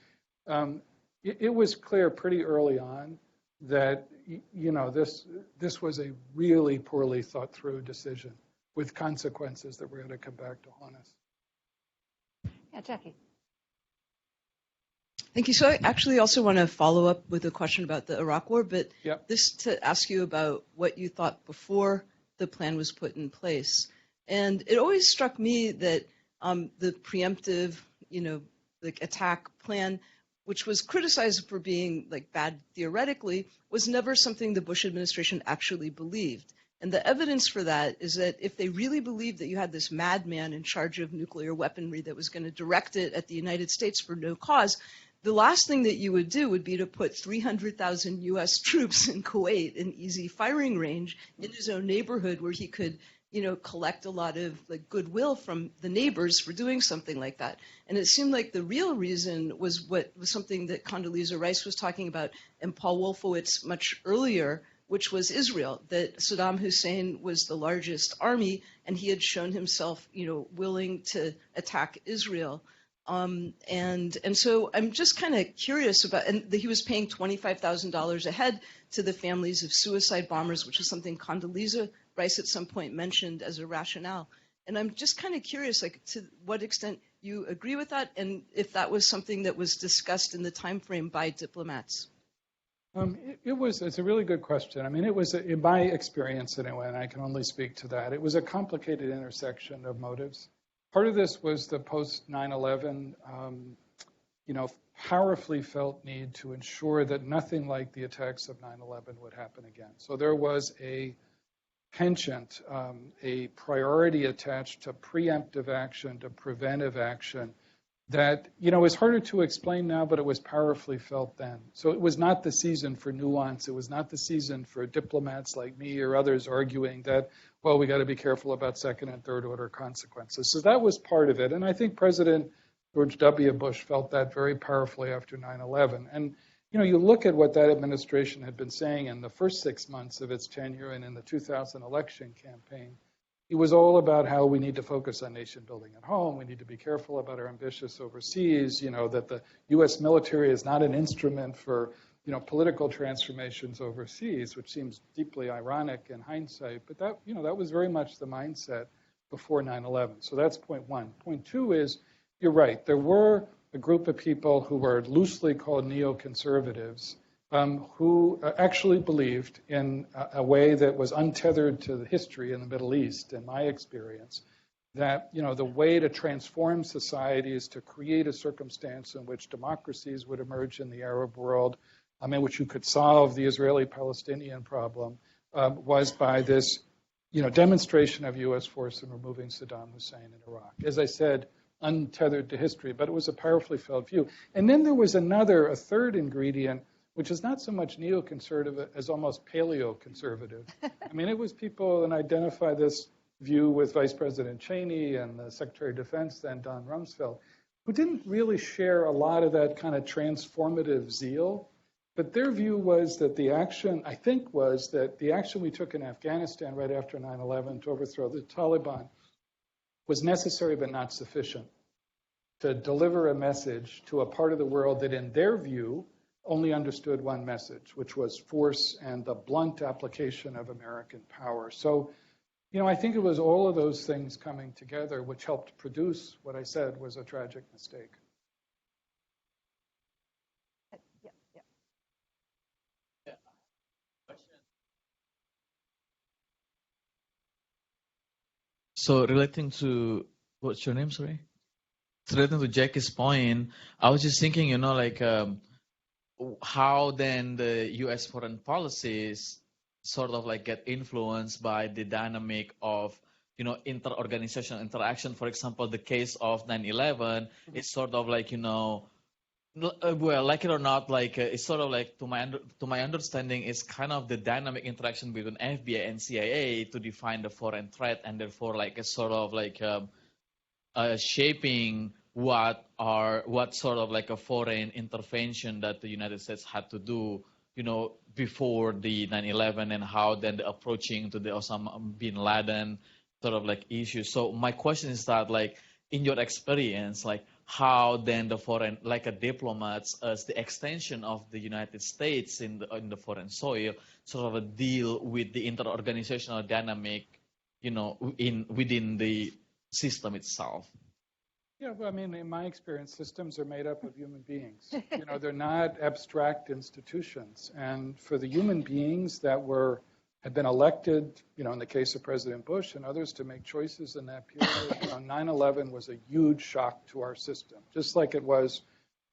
it was clear pretty early on that, this was a really poorly thought through decision with consequences that were going to come back to haunt us. Yeah, Jackie. Thank you. So I actually also want to follow up with a question about the Iraq War, but Yep. this to ask you about what you thought before the plan was put in place. And it always struck me that the preemptive, attack plan, which was criticized for being bad theoretically, was never something the Bush administration actually believed. And the evidence for that is that if they really believed that you had this madman in charge of nuclear weaponry that was going to direct it at the United States for no cause, the last thing that you would do would be to put 300,000 U.S. troops in Kuwait, an easy firing range, in his own neighborhood where he could, collect a lot of like goodwill from the neighbors for doing something like that. And it seemed like the real reason was something that Condoleezza Rice was talking about and Paul Wolfowitz much earlier, which was Israel, that Saddam Hussein was the largest army and he had shown himself, willing to attack Israel. And so I'm just kind of curious about, and he was paying $25,000 a head to the families of suicide bombers, which is something Condoleezza Rice at some point mentioned as a rationale. And I'm just kind of curious, like, to what extent you agree with that, and if that was something that was discussed in the time frame by diplomats. It's a really good question. I mean, it was, in my experience anyway, and I can only speak to that, it was a complicated intersection of motives. Part of this was the post 9/11, powerfully felt need to ensure that nothing like the attacks of 9/11 would happen again. So there was a penchant, a priority attached to preemptive action, to preventive action, that, is harder to explain now, but it was powerfully felt then. So it was not the season for nuance. It was not the season for diplomats like me or others arguing that, well, we got to be careful about second and third order consequences. So that was part of it. And I think President George W. Bush felt that very powerfully after 9/11. And, you look at what that administration had been saying in the first 6 months of its tenure and in the 2000 election campaign. It was all about how we need to focus on nation building at home. We need to be careful about our ambitious overseas, that the U.S. military is not an instrument for, political transformations overseas, which seems deeply ironic in hindsight. But that, that was very much the mindset before 9/11. So that's point one. Point two is, you're right. There were a group of people who were loosely called neoconservatives who actually believed in a way that was untethered to the history in the Middle East, in my experience, that the way to transform society is to create a circumstance in which democracies would emerge in the Arab world, in which you could solve the Israeli-Palestinian problem, was by this demonstration of U.S. force in removing Saddam Hussein in Iraq. As I said, untethered to history, but it was a powerfully felt view. And then there was a third ingredient, which is not so much neoconservative as almost paleoconservative. It was people, and I identify this view with Vice President Cheney and the Secretary of Defense then, Don Rumsfeld, who didn't really share a lot of that kind of transformative zeal. But their view was that the action we took in Afghanistan right after 9/11 to overthrow the Taliban was necessary but not sufficient to deliver a message to a part of the world that, in their view, only understood one message, which was force and the blunt application of American power. So, I think it was all of those things coming together which helped produce what I said was a tragic mistake. So relating to, what's your name, sorry? So relating to Jackie's point, I was just thinking, how then the U.S. foreign policies sort of like get influenced by the dynamic of, inter-organizational interaction. For example, the case of 9/11 is sort of like, well, like it or not, like it's sort of like, to my understanding, is kind of the dynamic interaction between FBI and CIA to define the foreign threat, and therefore like a sort of like shaping what sort of like a foreign intervention that the United States had to do, before the 9/11, and how then the approaching to the Osama bin Laden sort of like issue. So my question is that, like, in your experience, like, how then the foreign, like a diplomats as the extension of the United States in the foreign soil, sort of a deal with the inter-organizational dynamic, within the system itself? Yeah, well, in my experience, systems are made up of human beings. They're not abstract institutions. And for the human beings that had been elected, in the case of President Bush and others, to make choices in that period, 9/11 was a huge shock to our system, just like it was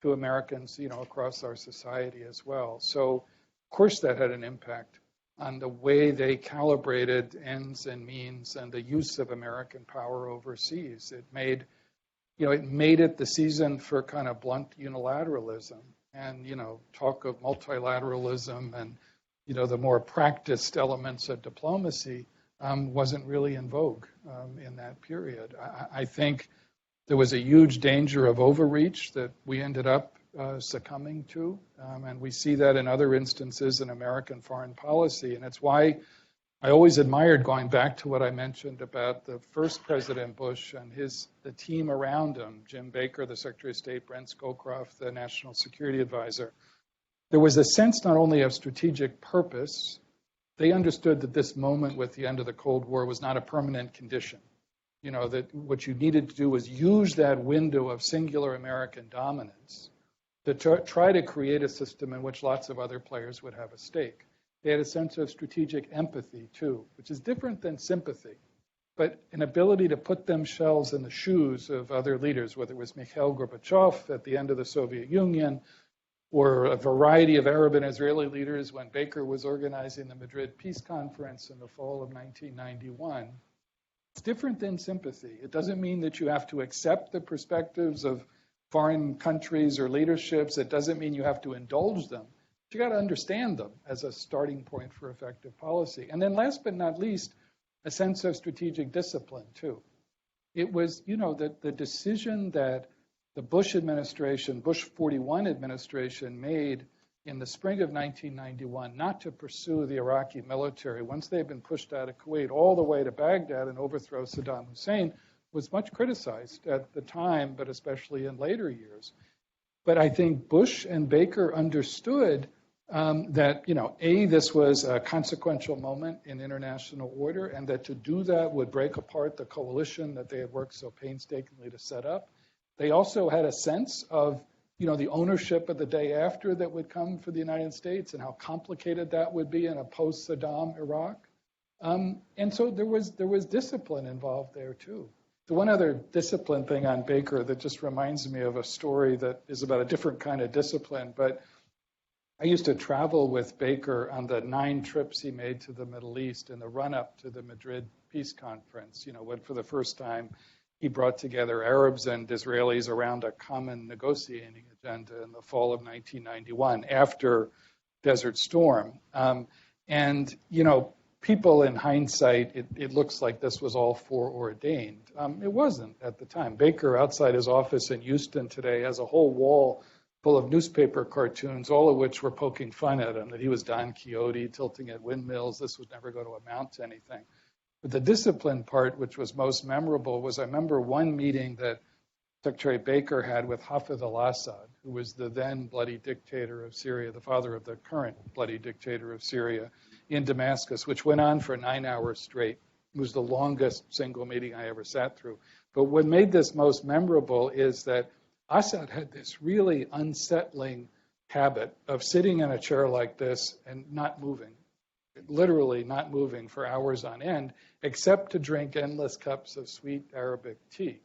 to Americans, across our society as well. So, of course, that had an impact on the way they calibrated ends and means and the use of American power overseas. It made it made it the season for kind of blunt unilateralism and, talk of multilateralism and, the more practiced elements of diplomacy wasn't really in vogue in that period. I think there was a huge danger of overreach that we ended up succumbing to, and we see that in other instances in American foreign policy, and it's why I always admired, going back to what I mentioned about the first President Bush and the team around him, Jim Baker, the Secretary of State, Brent Scowcroft, the National Security Advisor. There was a sense not only of strategic purpose, they understood that this moment with the end of the Cold War was not a permanent condition. That what you needed to do was use that window of singular American dominance to try to create a system in which lots of other players would have a stake. They had a sense of strategic empathy, too, which is different than sympathy, but an ability to put themselves in the shoes of other leaders, whether it was Mikhail Gorbachev at the end of the Soviet Union, or a variety of Arab and Israeli leaders when Baker was organizing the Madrid Peace Conference in the fall of 1991. It's different than sympathy. It doesn't mean that you have to accept the perspectives of foreign countries or leaderships. It doesn't mean you have to indulge them. But you got to understand them as a starting point for effective policy. And then last but not least, a sense of strategic discipline, too. It was, the decision that the Bush administration, Bush 41 administration, made in the spring of 1991 not to pursue the Iraqi military once they had been pushed out of Kuwait all the way to Baghdad and overthrow Saddam Hussein was much criticized at the time, but especially in later years. But I think Bush and Baker understood that, this was a consequential moment in international order, and that to do that would break apart the coalition that they had worked so painstakingly to set up. They also had a sense of, the ownership of the day after that would come for the United States and how complicated that would be in a post-Saddam Iraq. And so there was discipline involved there, too. The one other discipline thing on Baker that just reminds me of a story that is about a different kind of discipline, but I used to travel with Baker on the 9 trips he made to the Middle East in the run-up to the Madrid Peace Conference, when for the first time he brought together Arabs and Israelis around a common negotiating agenda in the fall of 1991 after Desert Storm. And people in hindsight, it looks like this was all foreordained. It wasn't at the time. Baker, outside his office in Houston today, has a whole wall full of newspaper cartoons, all of which were poking fun at him, that he was Don Quixote tilting at windmills. This was never going to amount to anything. But the discipline part, which was most memorable, was I remember one meeting that Secretary Baker had with Hafez al-Assad, who was the then bloody dictator of Syria, the father of the current bloody dictator of Syria, in Damascus, which went on for 9 hours straight. It was the longest single meeting I ever sat through. But what made this most memorable is that Assad had this really unsettling habit of sitting in a chair like this and not moving, literally not moving for hours on end, except to drink endless cups of sweet Arabic tea.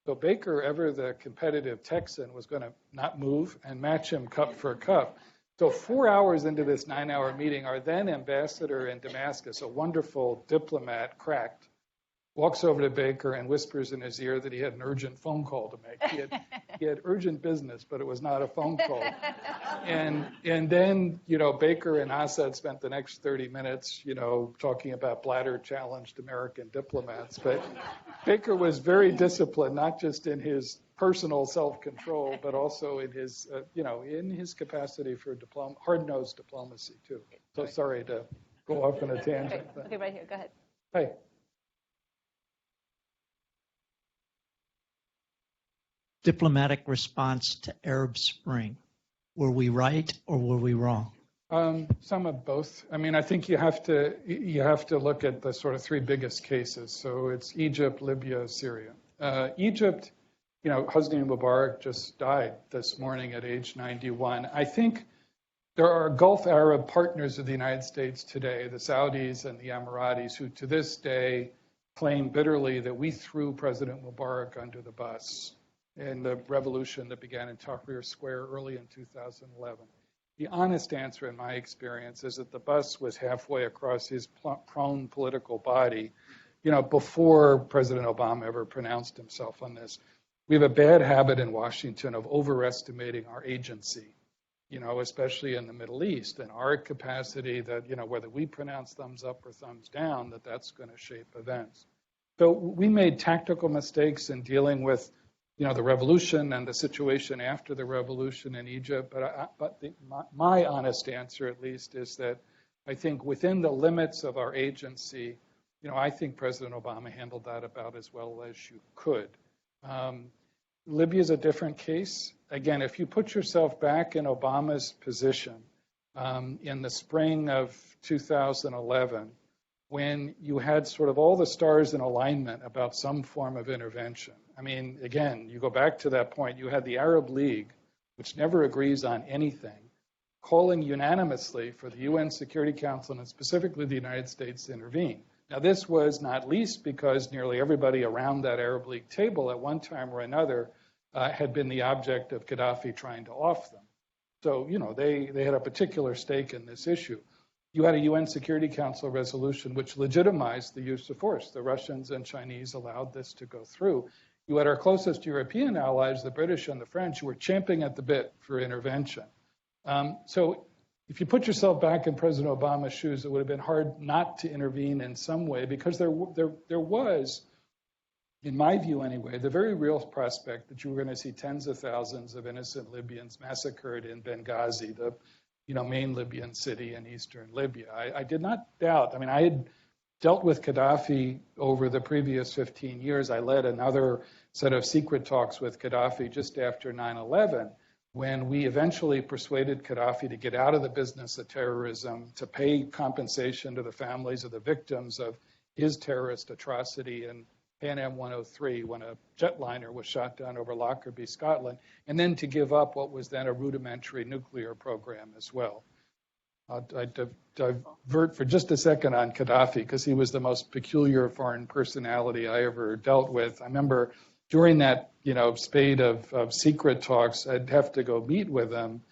So Baker, ever the competitive Texan, was going to not move and match him cup for cup. So 4 hours into this 9-hour meeting, our then ambassador in Damascus, a wonderful diplomat, cracked, walks over to Baker and whispers in his ear that he had an urgent phone call to make. He had urgent business, but it was not a phone call. And then, Baker and Assad spent the next 30 minutes, talking about bladder-challenged American diplomats. But Baker was very disciplined, not just in his personal self-control, but also in his, in his capacity for hard-nosed diplomacy, too. So sorry to go off on a tangent. Okay, right here. Go ahead. Hey. Diplomatic response to Arab Spring. Were we right or were we wrong? Some of both. I mean, I think you have to look at the sort of 3 biggest cases. So it's Egypt, Libya, Syria. Egypt, Hosni Mubarak just died this morning at age 91. I think there are Gulf Arab partners of the United States today, the Saudis and the Emiratis, who to this day claim bitterly that we threw President Mubarak under the bus in the revolution that began in Tahrir Square early in 2011. The honest answer, in my experience, is that the bus was halfway across his prone political body, before President Obama ever pronounced himself on this. we have a bad habit in Washington of overestimating our agency, especially in the Middle East, and our capacity that, whether we pronounce thumbs up or thumbs down, that's going to shape events. So we made tactical mistakes in dealing with, the revolution and the situation after the revolution in Egypt. But my honest answer, at least, is that I think within the limits of our agency, I think President Obama handled that about as well as you could. Libya is a different case. Again, if you put yourself back in Obama's position in the spring of 2011, when you had sort of all the stars in alignment about some form of intervention. I mean, again, you go back to that point, you had the Arab League, which never agrees on anything, calling unanimously for the UN Security Council and specifically the United States to intervene. Now, this was not least because nearly everybody around that Arab League table at one time or another had been the object of Gaddafi trying to off them. So, they had a particular stake in this issue. You had a UN Security Council resolution which legitimized the use of force. The Russians and Chinese allowed this to go through. You had our closest European allies, the British and the French, who were champing at the bit for intervention. So if you put yourself back in President Obama's shoes, it would have been hard not to intervene in some way because there was, in my view anyway, the very real prospect that you were going to see tens of thousands of innocent Libyans massacred in Benghazi, the main Libyan city in eastern Libya. I did not doubt. I mean, I had dealt with Gaddafi over the previous 15 years. I led another set of secret talks with Gaddafi just after 9/11, when we eventually persuaded Gaddafi to get out of the business of terrorism, to pay compensation to the families of the victims of his terrorist atrocity in Pan Am 103 when a jetliner was shot down over Lockerbie, Scotland, and then to give up what was then a rudimentary nuclear program as well. I divert for just a second on Gaddafi because he was the most peculiar foreign personality I ever dealt with. I remember during that spate of secret talks, I'd have to go meet with him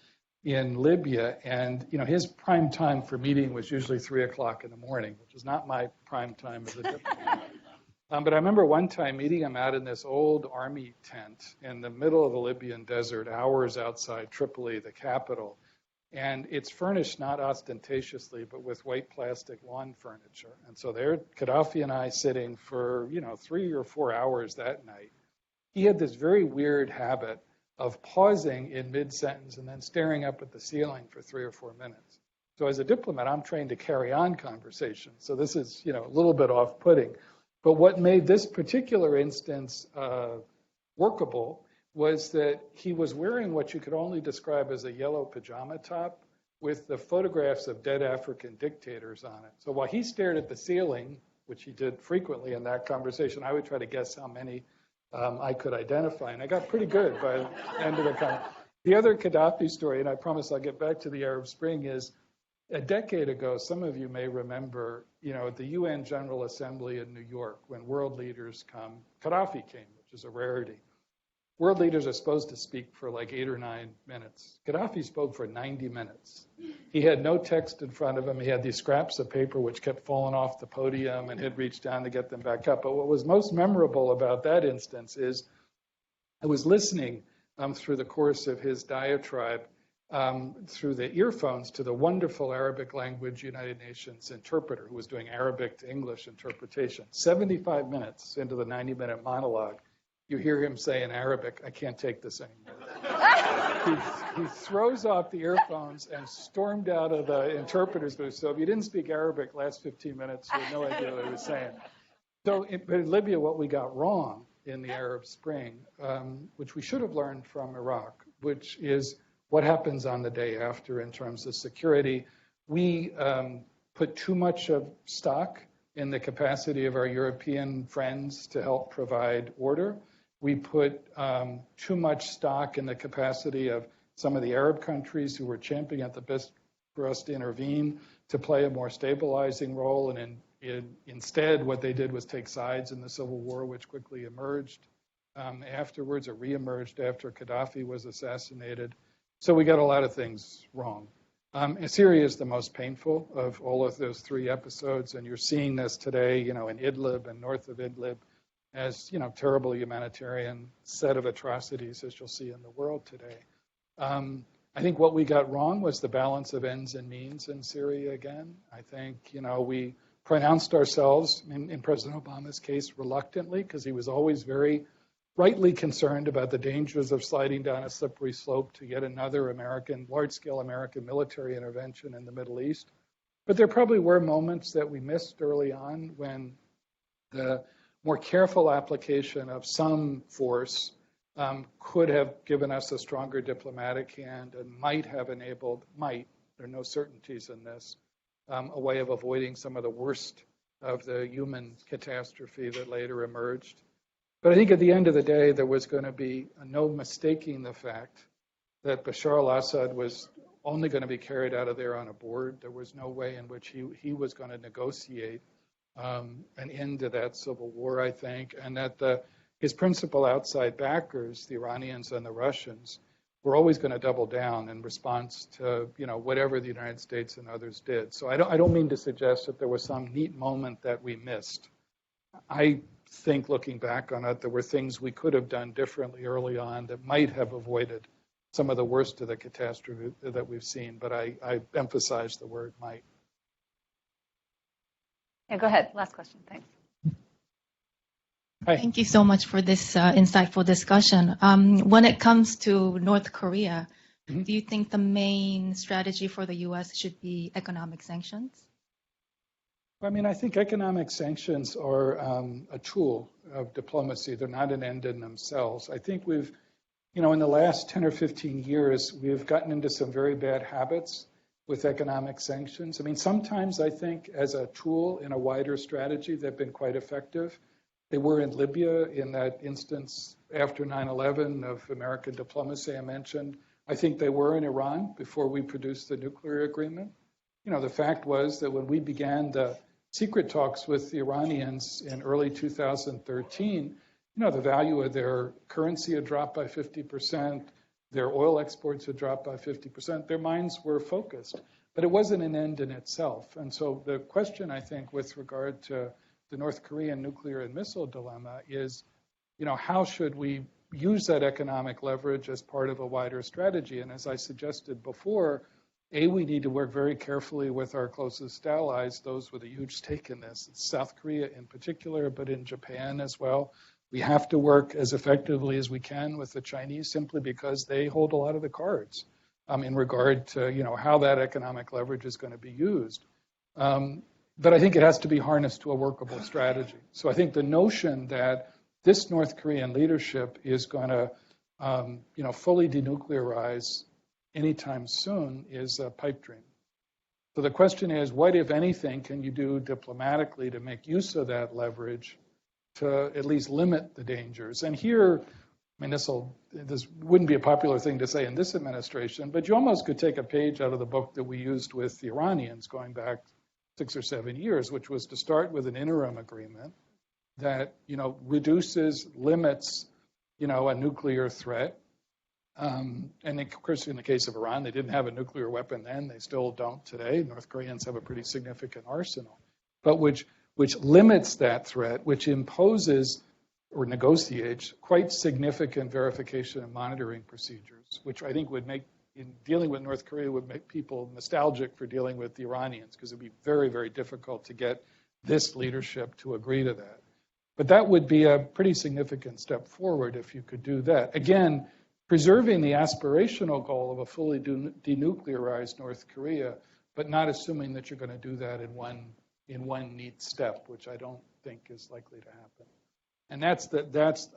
in Libya, and his prime time for meeting was usually 3:00 in the morning, which is not my prime time as a diplomat. But I remember one time meeting him out in this old army tent in the middle of the Libyan desert, hours outside Tripoli, the capital. And it's furnished not ostentatiously, but with white plastic lawn furniture. And so there, Gaddafi and I sitting for, 3 or 4 hours that night. He had this very weird habit of pausing in mid-sentence and then staring up at the ceiling for 3 or 4 minutes. So as a diplomat, I'm trained to carry on conversations. So this is, a little bit off-putting. But what made this particular instance workable was that he was wearing what you could only describe as a yellow pajama top with the photographs of dead African dictators on it. So while he stared at the ceiling, which he did frequently in that conversation, I would try to guess how many I could identify. And I got pretty good by the end of the conversation. The other Gaddafi story, and I promise I'll get back to the Arab Spring, is a decade ago, some of you may remember, at the UN General Assembly in New York, when world leaders come, Gaddafi came, which is a rarity. World leaders are supposed to speak for like 8 or 9 minutes. Gaddafi spoke for 90 minutes. He had no text in front of him. He had these scraps of paper which kept falling off the podium and he'd reach down to get them back up. But what was most memorable about that instance is I was listening through the course of his diatribe through the earphones to the wonderful Arabic language United Nations interpreter who was doing Arabic to English interpretation. 75 minutes into the 90-minute monologue, you hear him say in Arabic, "I can't take this anymore." He throws off the earphones and stormed out of the interpreter's booth. So if you didn't speak Arabic last 15 minutes, you had no idea what he was saying. So in Libya, what we got wrong in the Arab Spring, which we should have learned from Iraq, which is what happens on the day after in terms of security. We put too much of stock in the capacity of our European friends to help provide order. We put too much stock in the capacity of some of the Arab countries who were champing at the best for us to intervene to play a more stabilizing role. And instead, what they did was take sides in the civil war, which quickly emerged afterwards, or reemerged after Gaddafi was assassinated. So we got a lot of things wrong. Syria is the most painful of all of those 3 episodes, and you're seeing this today, in Idlib and north of Idlib as, terrible humanitarian set of atrocities as you'll see in the world today. I think what we got wrong was the balance of ends and means in Syria again. I think, we pronounced ourselves, in President Obama's case, reluctantly, because he was always very rightly concerned about the dangers of sliding down a slippery slope to yet another large-scale American military intervention in the Middle East. But there probably were moments that we missed early on when the more careful application of some force could have given us a stronger diplomatic hand and might have enabled, there are no certainties in this, a way of avoiding some of the worst of the human catastrophe that later emerged. But I think at the end of the day, there was going to be no mistaking the fact that Bashar al-Assad was only going to be carried out of there on a board. There was no way in which he was going to negotiate an end to that civil war, I think, and that his principal outside backers, the Iranians and the Russians, were always going to double down in response to whatever the United States and others did. So I don't mean to suggest that there was some neat moment that we missed. I think, looking back on it, there were things we could have done differently early on that might have avoided some of the worst of the catastrophe that we've seen. But I emphasize the word might. Yeah, go ahead. Last question. Thanks. Hi. Thank you so much for this insightful discussion. When it comes to North Korea, do you think the main strategy for the U.S. should be economic sanctions? I think economic sanctions are a tool of diplomacy. They're not an end in themselves. I think we've, in the last 10 or 15 years, we've gotten into some very bad habits with economic sanctions. Sometimes I think as a tool in a wider strategy, they've been quite effective. They were in Libya in that instance after 9/11 of American diplomacy I mentioned. I think they were in Iran before we produced the nuclear agreement. The fact was that when we began the secret talks with the Iranians in early 2013, the value of their currency had dropped by 50%, their oil exports had dropped by 50%, their minds were focused. But it wasn't an end in itself. And so the question, I think, with regard to the North Korean nuclear and missile dilemma is, how should we use that economic leverage as part of a wider strategy? And as I suggested before, we need to work very carefully with our closest allies, those with a huge stake in this, South Korea in particular, but in Japan as well. We have to work as effectively as we can with the Chinese simply because they hold a lot of the cards in regard to, how that economic leverage is going to be used. But I think it has to be harnessed to a workable strategy. So I think the notion that this North Korean leadership is going to, fully denuclearize anytime soon is a pipe dream. So the question is, what, if anything, can you do diplomatically to make use of that leverage to at least limit the dangers? And here, this wouldn't be a popular thing to say in this administration, but you almost could take a page out of the book that we used with the Iranians going back 6 or 7 years, which was to start with an interim agreement that, reduces, limits, a nuclear threat. And of course, in the case of Iran, they didn't have a nuclear weapon then. They still don't today. North Koreans have a pretty significant arsenal, but which limits that threat, which imposes or negotiates quite significant verification and monitoring procedures, which I think would make, in dealing with North Korea, would make people nostalgic for dealing with the Iranians, because it'd be very, very difficult to get this leadership to agree to that. But that would be a pretty significant step forward if you could do that. Again, preserving the aspirational goal of a fully denuclearized North Korea, but not assuming that you're going to do that in one neat step, which I don't think is likely to happen. And that's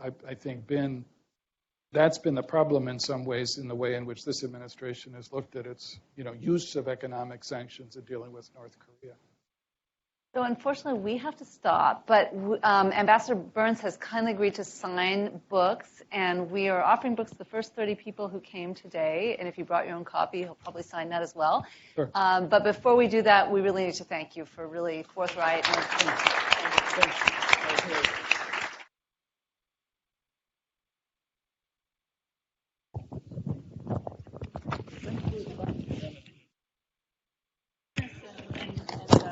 I think been the problem in some ways in the way in which this administration has looked at its use of economic sanctions in dealing with North Korea. So unfortunately, we have to stop, but Ambassador Burns has kindly agreed to sign books, and we are offering books to the first 30 people who came today, and if you brought your own copy, he'll probably sign that as well. Sure. But before we do that, we really need to thank you for really forthright and Thank you.